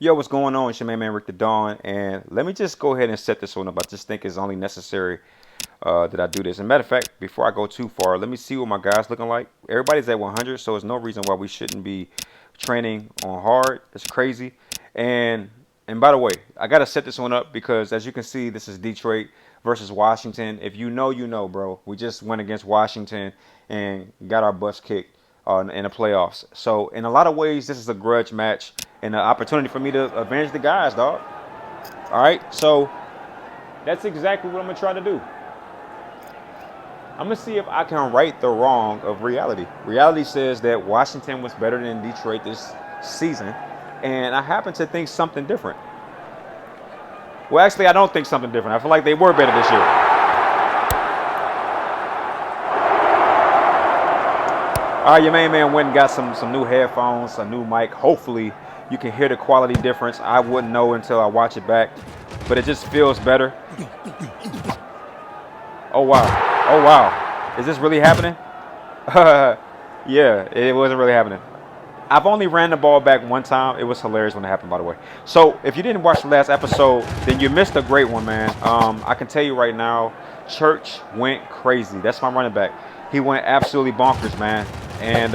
Yo, what's going on? It's your man Rick the Dawn, and let me just go ahead and set this one up. I just think it's only necessary that I do this. As a matter of fact, before I go too far, let me see what my guys looking like. Everybody's at 100, so there's no reason why we shouldn't be training on hard. It's crazy. And and by the way, I gotta set this one up because as you can see, this is Detroit versus Washington. If you know, you know, bro. We just went against Washington and got our butts kicked in the playoffs. So in a lot of ways, this is a grudge match and an opportunity for me to avenge the guys, dog. All right, so that's exactly what I'm gonna try to do. I'm gonna see if I can right the wrong of reality. Reality says that Washington was better than Detroit this season, and I happen to think something different. Well, actually, I don't think something different. I feel like they were better this year. All right, your main man went and got some new headphones, a new mic. Hopefully, you can hear the quality difference. I wouldn't know until I watch it back, but it just feels better. Oh wow! Oh wow! Is this really happening? Yeah, it wasn't really happening. I've only ran the ball back one time. It was hilarious when it happened, by the way. So if you didn't watch the last episode, then you missed a great one, man. I can tell you right now, Church went crazy. That's my running back. He went absolutely bonkers, man. And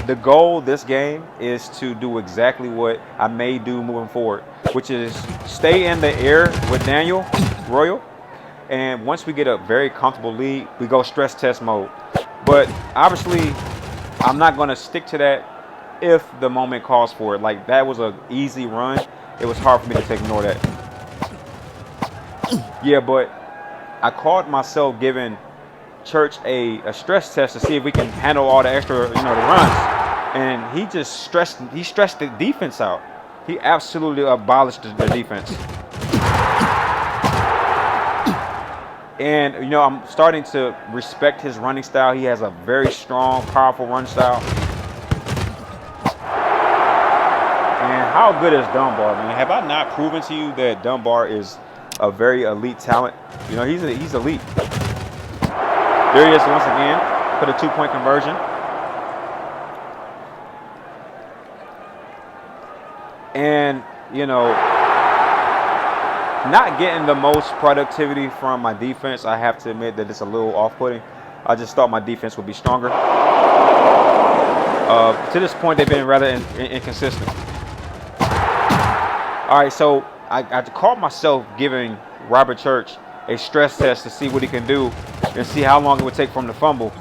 the goal this game is to do exactly what I may do moving forward, which is stay in the air with Daniel Royal. And once we get a very comfortable lead, we go stress test mode. But obviously, I'm not going to stick to that if the moment calls for it. Like, that was an easy run. It was hard for me to ignore that. Yeah, but I caught myself giving Church a stress test to see if we can handle all the extra, the runs. And he stressed the defense out. He absolutely abolished the defense. And, I'm starting to respect his running style. He has a very strong, powerful run style. And how good is Dunbar, man? Have I not proven to you that Dunbar is a very elite talent? He's elite. There he is once again for the 2-point conversion. And, not getting the most productivity from my defense. I have to admit that it's a little off-putting. I just thought my defense would be stronger. To this point, they've been rather inconsistent. All right, so I caught myself giving Robert Church a stress test to see what he can do and see how long it would take for him to fumble.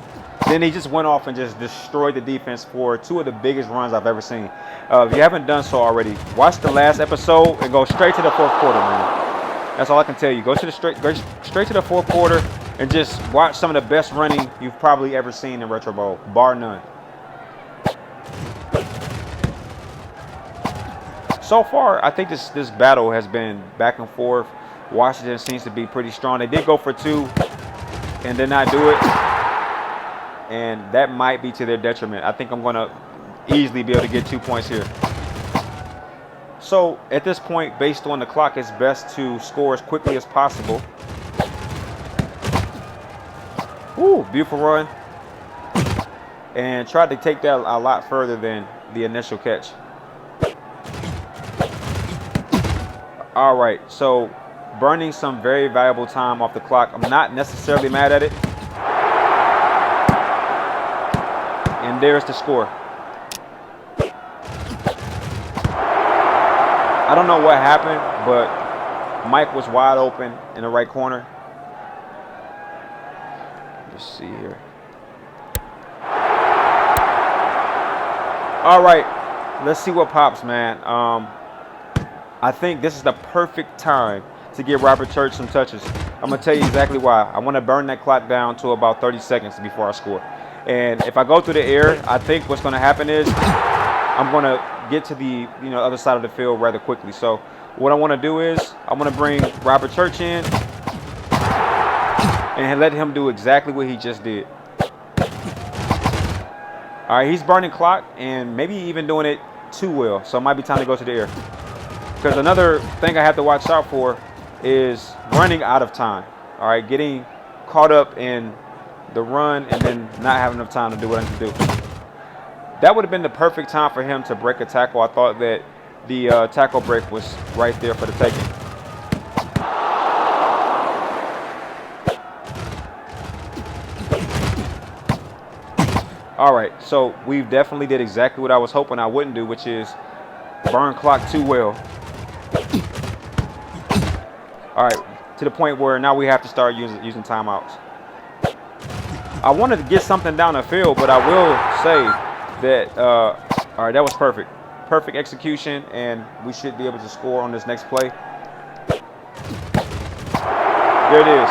Then he just went off and just destroyed the defense for two of the biggest runs I've ever seen. If you haven't done so already, watch the last episode and go straight to the fourth quarter, man. That's all I can tell you. Go straight to the fourth quarter and just watch some of the best running you've probably ever seen in Retro Bowl, bar none. So far, I think this battle has been back and forth. Washington seems to be pretty strong. They did go for two and did not do it. And that might be to their detriment. I think I'm going to easily be able to get 2 points here. So at this point, based on the clock, it's best to score as quickly as possible. Ooh, beautiful run. And tried to take that a lot further than the initial catch. All right, so burning some very valuable time off the clock. I'm not necessarily mad at it. And there's the score. I don't know what happened, but Mike was wide open in the right corner. Let's see here. All right, let's see what pops, man. I think this is the perfect time to give Robert Church some touches. I'm going to tell you exactly why. I want to burn that clock down to about 30 seconds before I score. And if I go through the air, I think what's going to happen is I'm going to get to the other side of the field rather quickly. So what I want to do is I want to bring Robert Church in and let him do exactly what he just did. All right, he's burning clock and maybe even doing it too well. So it might be time to go to the air. Because another thing I have to watch out for is running out of time. All right, getting caught up in the run and then not having enough time to do what I need to do. That would have been the perfect time for him to break a tackle. I thought that the tackle break was right there for the taking. All right, so we definitely did exactly what I was hoping I wouldn't do, which is burn clock too well. All right, to the point where now we have to start using timeouts. I wanted to get something down the field, but I will say that, all right, that was perfect. Perfect execution, and we should be able to score on this next play. There it is.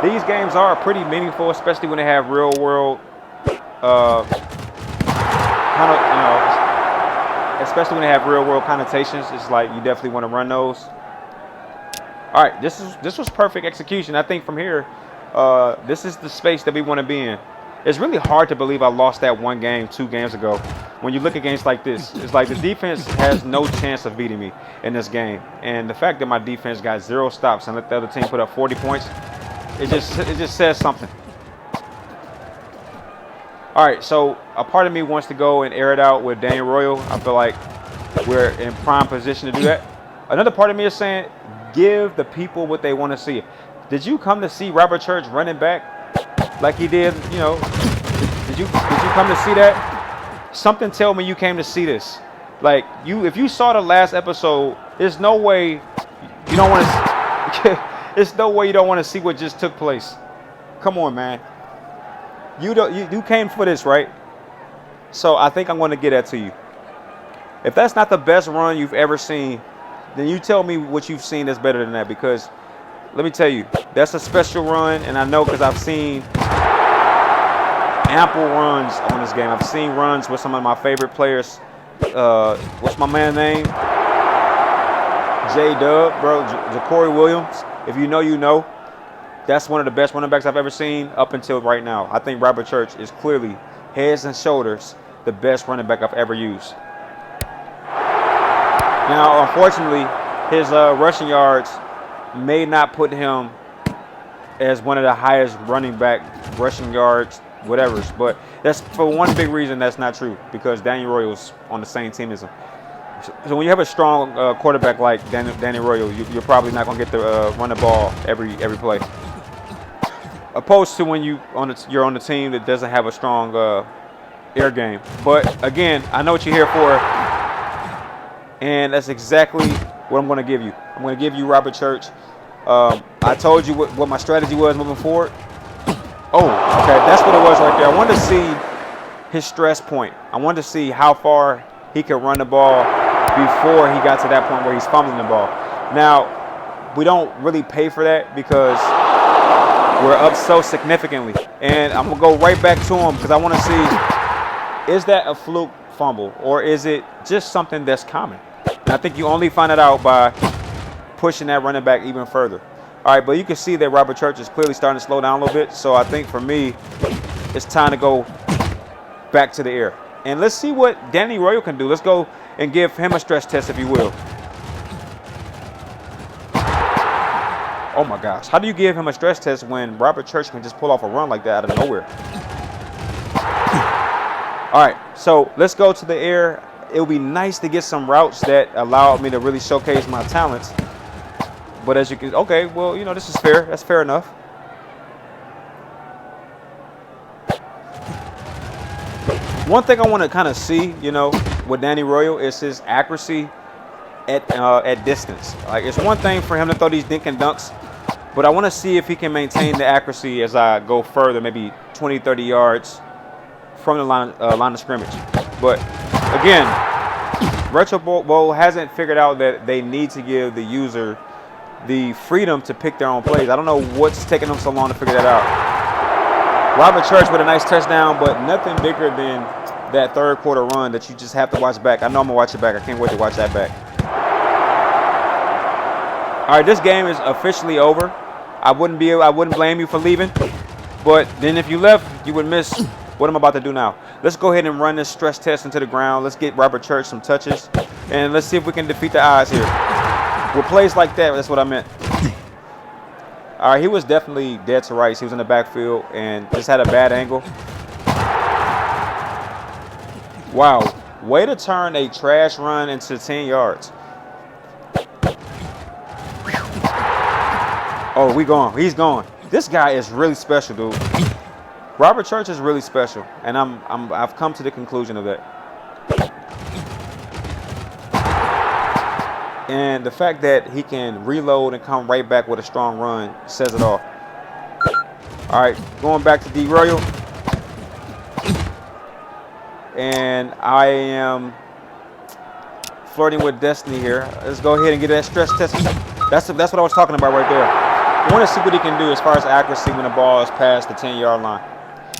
These games are pretty meaningful, especially when they have real world, especially when they have real world connotations. It's like you definitely want to run those. All right, this was perfect execution. I think from here, this is the space that we want to be in. It's really hard to believe I lost that 2 games ago. When you look at games like this, it's like the defense has no chance of beating me in this game. And the fact that my defense got 0 stops and let the other team put up 40 points, it just says something. All right, so a part of me wants to go and air it out with Daniel Royal. I feel like we're in prime position to do that. Another part of me is saying, give the people what they want to see. Did you come to see Robert Church running back like he did? You know, did you come to see that? Something tell me you came to see this. Like if you saw the last episode, there's no way you don't want to. There's no way you don't want to see what just took place. Come on, man. You came for this, right? So I think I'm going to get that to you. If that's not the best run you've ever seen, then you tell me what you've seen that's better than that. Because let me tell you, that's a special run, and I know because I've seen ample runs on this game. I've seen runs with some of my favorite players. What's my man's name? J-Dub, bro. Ja'Cory Williams. If you know, you know. That's one of the best running backs I've ever seen up until right now. I think Robert Church is clearly heads and shoulders the best running back I've ever used. Now, unfortunately, his rushing yards may not put him as one of the highest running back rushing yards, whatever. But that's for one big reason that's not true, because Daniel Royal's on the same team as him. So when you have a strong quarterback like Danny Royal, you're probably not going to get to run the ball every play. Opposed to when you're on the team that doesn't have a strong air game. But again, I know what you're here for, and that's exactly what I'm going to give you. I'm going to give you Robert Church. I told you what my strategy was moving forward. Oh, okay, that's what it was right there. I wanted to see his stress point. I wanted to see how far he could run the ball before he got to that point where he's fumbling the ball. Now, we don't really pay for that because we're up so significantly. And I'm going to go right back to him because I want to see, is that a fluke fumble or is it just something that's common? And I think you only find it out by pushing that running back even further. All right, but you can see that Robert Church is clearly starting to slow down a little bit. So I think for me, it's time to go back to the air. And let's see what Danny Royal can do. Let's go and give him a stress test, if you will. Oh, my gosh. How do you give him a stress test when Robert Church can just pull off a run like that out of nowhere? All right, so let's go to the air. It would be nice to get some routes that allow me to really showcase my talents. But as you can, okay, well, you know, this is fair. That's fair enough. One thing I want to kind of see, you know, with Danny Royal is his accuracy at distance. Like, it's one thing for him to throw these dink and dunks, but I want to see if he can maintain the accuracy as I go further, maybe 20, 30 yards from the line of scrimmage. But again, Retro Bowl hasn't figured out that they need to give the user the freedom to pick their own plays. I don't know what's taking them so long to figure that out. Robert Church with a nice touchdown, but nothing bigger than that third quarter run that you just have to watch back. I know I'm gonna watch it back. I can't wait to watch that back. All right, this game is officially over. I wouldn't blame you for leaving, but then if you left, you would miss what I'm about to do now. Let's go ahead and run this stress test into the ground. Let's get Robert Church some touches, and let's see if we can defeat the odds here. With plays like that, that's what I meant. All right, he was definitely dead to rights. He was in the backfield and just had a bad angle. Wow. Way to turn a trash run into 10 yards. Oh, we gone. He's gone. This guy is really special, dude. Robert Church is really special, and I've come to the conclusion of that. And the fact that he can reload and come right back with a strong run says it all. All right, going back to D Royal, and I am flirting with destiny here. Let's go ahead and get that stress test. That's what I was talking about right there. I want to see what he can do as far as accuracy when the ball is past the 10-yard line.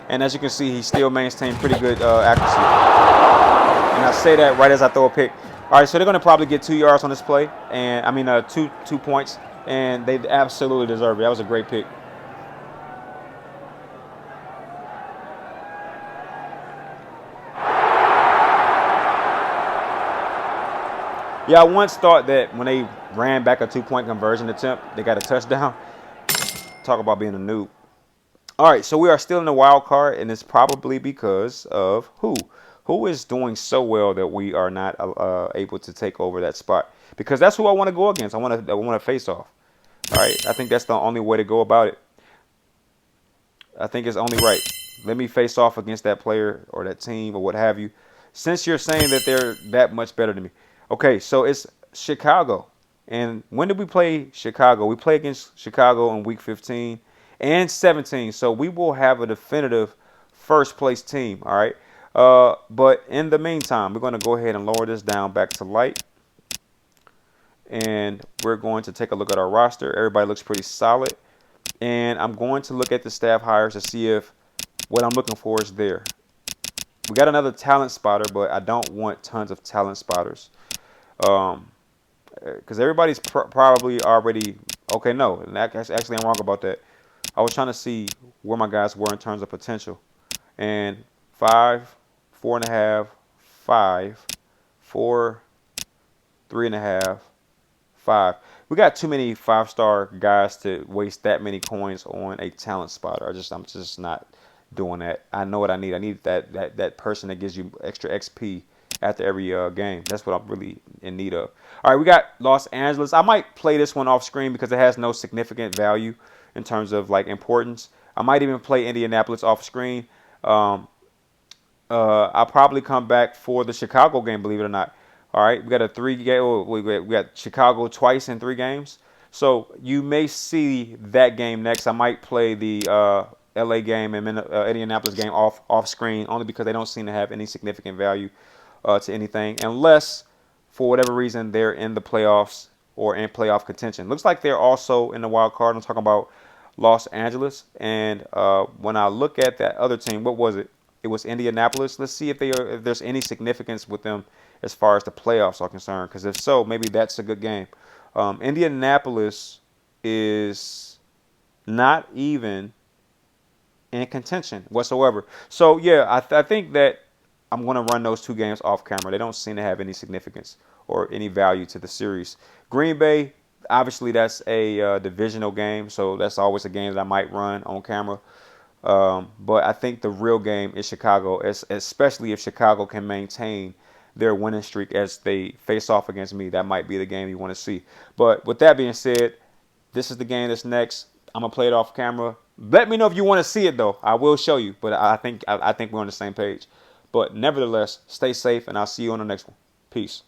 And as you can see, he still maintained pretty good accuracy. And I say that right as I throw a pick. All right, so they're going to probably get 2 yards on this play, and I mean 2 points, and they absolutely deserve it. That was a great pick. Yeah, I once thought that when they ran back a 2-point conversion attempt, they got a touchdown. Talk about being a noob. All right, so we are still in the wild card, and it's probably because of who? Who is doing so well that we are not able to take over that spot? Because that's who I want to go against. I want to face off. All right, I think that's the only way to go about it. I think it's only right. Let me face off against that player or that team or what have you, since you're saying that they're that much better than me. Okay, so it's Chicago. And when did we play Chicago? We play against Chicago in week 15 and 17. So we will have a definitive first place team. All right. But in the meantime, we're going to go ahead and lower this down back to light. And we're going to take a look at our roster. Everybody looks pretty solid. And I'm going to look at the staff hires to see if what I'm looking for is there. We got another talent spotter, but I don't want tons of talent spotters. Because everybody's probably already, okay, no, actually I'm wrong about that. I was trying to see where my guys were in terms of potential. And 5, 4.5, 5, 4, 3.5, 5. We got too many 5-star guys to waste that many coins on a talent spotter. I'm just not doing that. I know what I need. I need that person that gives you extra XP after every game. That's what I'm really in need of. All right, we got Los Angeles. I might play this one off screen because it has no significant value in terms of like importance. I might even play Indianapolis off screen. I'll probably come back for the Chicago game, believe it or not. All right, we got a 3-game. We got Chicago twice in 3 games. So you may see that game next. I might play the LA game and Indianapolis game off screen only because they don't seem to have any significant value to anything, unless for whatever reason they're in the playoffs or in playoff contention. Looks like they're also in the wild card. I'm talking about Los Angeles. And when I look at that other team, what was it? It was Indianapolis. Let's see if there's any significance with them as far as the playoffs are concerned. Because if so, maybe that's a good game. Indianapolis is not even in contention whatsoever. So yeah, I think that I'm going to run those 2 games off camera. They don't seem to have any significance or any value to the series. Green Bay, obviously that's a divisional game, so that's always a game that I might run on camera. But I think the real game is Chicago, especially if Chicago can maintain their winning streak as they face off against me. That might be the game you want to see. But with that being said, this is the game that's next. I'm going to play it off camera. Let me know if you want to see it, though. I will show you, but I think we're on the same page. But nevertheless, stay safe, and I'll see you on the next one. Peace.